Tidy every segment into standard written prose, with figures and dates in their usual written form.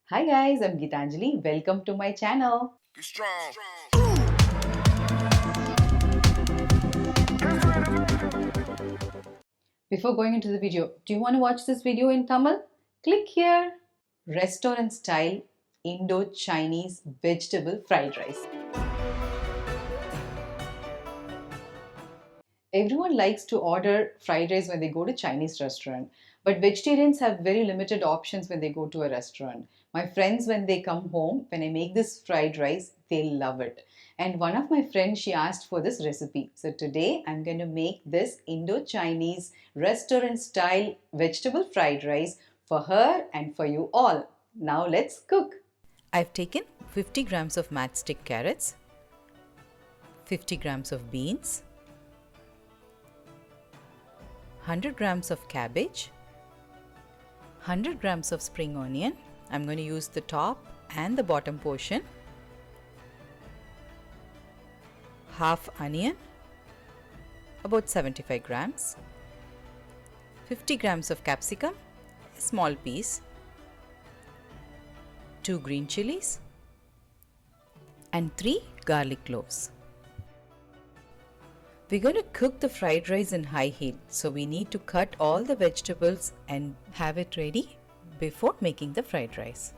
Hi guys, I'm Gitanjali. Welcome to my channel. Be strong. Before going into the video, do you want to watch this video in Tamil? Click here. Restaurant style Indo Chinese vegetable fried rice. Everyone likes to order fried rice when they go to Chinese restaurant, but vegetarians have very limited options when they go to a restaurant. My friends, when they come home, when I make this fried rice, they love it. And one of my friends, she asked for this recipe. So today I'm going to make this Indo-Chinese restaurant style vegetable fried rice for her and for you all. Now let's cook. I've taken 50 grams of matchstick carrots, 50 grams of beans, 100 grams of cabbage, 100 grams of spring onion. I'm going to use the top and the bottom portion. Half onion, about 75 grams. 50 grams of capsicum, a small piece. 2 green chillies and 3 garlic cloves. We're going to cook the fried rice in high heat, so we need to cut all the vegetables and have it ready before making the fried rice.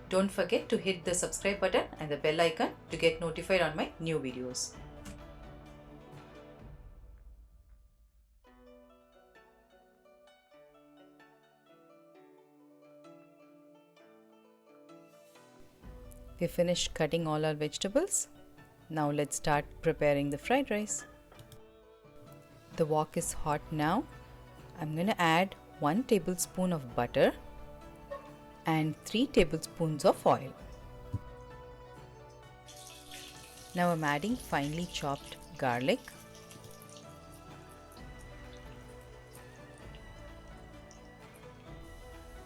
Don't forget to hit the subscribe button and the bell icon to get notified on my new videos. We finished cutting all our vegetables. Now let's start preparing the fried rice. The wok is hot now. I'm going to add 1 tablespoon of butter and 3 tablespoons of oil. Now I'm adding finely chopped garlic,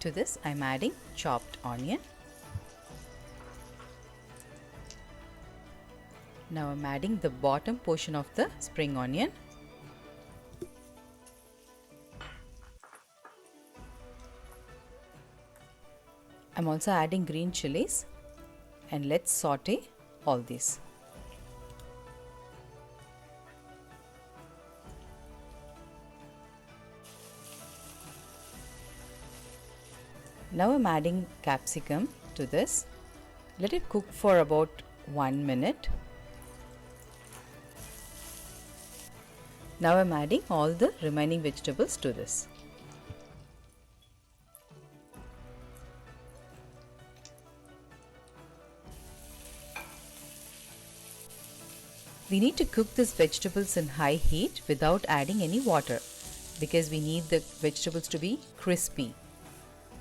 to this I'm adding chopped onion. Now I'm adding the bottom portion of the spring onion. I'm also adding green chilies, and let's saute all these. Now I'm adding capsicum to this. Let it cook for about 1 minute. Now I'm adding all the remaining vegetables to this. We need to cook these vegetables in high heat without adding any water, because we need the vegetables to be crispy.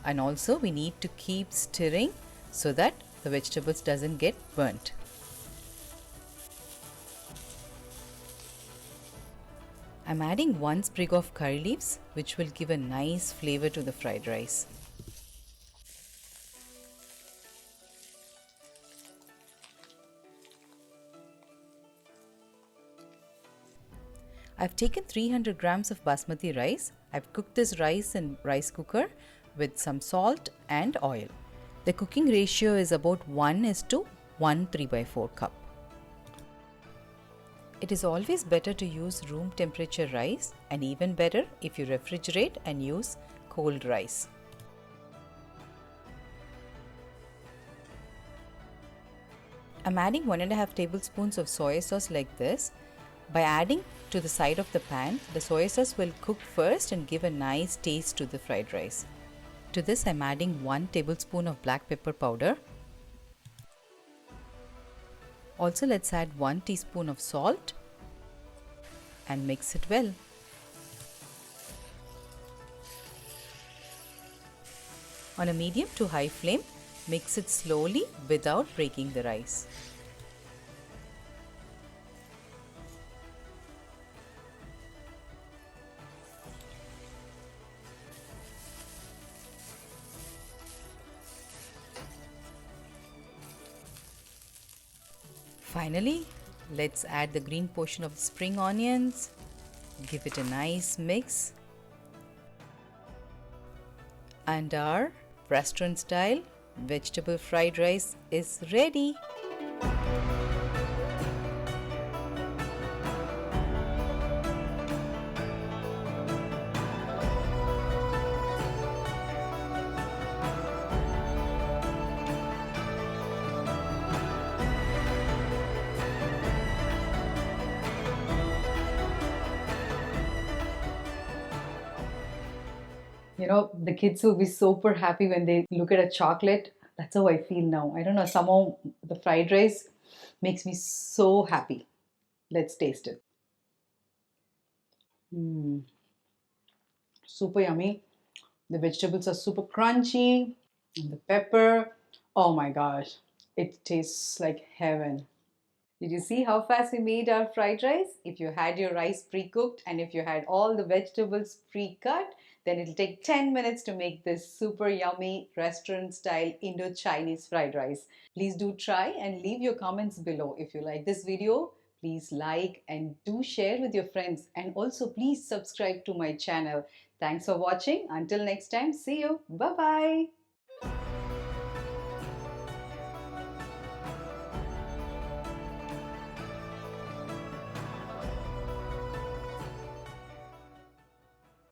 And also we need to keep stirring so that the vegetables doesn't get burnt. I'm adding 1 sprig of curry leaves, which will give a nice flavor to the fried rice. I've taken 300 grams of basmati rice. I've cooked this rice in rice cooker with some salt and oil. The cooking ratio is about 1:1 3/4 cup. It is always better to use room temperature rice, and even better if you refrigerate and use cold rice. I'm adding 1.5 tablespoons of soy sauce like this. By adding to the side of the pan, the soy sauce will cook first and give a nice taste to the fried rice. To this I'm adding 1 tablespoon of black pepper powder. Also let's add 1 teaspoon of salt and mix it well. On a medium to high flame, mix it slowly without breaking the rice. Finally, Let's add the green portion of the spring onions. Give it a nice mix. And our restaurant style vegetable fried rice is ready. You know, the kids will be super happy when they look at a chocolate. That's how I feel now. I don't know, somehow the fried rice makes me so happy. Let's taste it. Mm, super yummy. The vegetables are super crunchy. And the pepper, oh my gosh, it tastes like heaven. Did you see how fast we made our fried rice? If you had your rice pre-cooked and if you had all the vegetables pre-cut, then it'll take 10 minutes to make this super yummy restaurant-style Indo-Chinese fried rice. Please do try and leave your comments below. If you like this video, please like and do share with your friends. And also please subscribe to my channel. Thanks for watching. Until next time, see you. Bye-bye.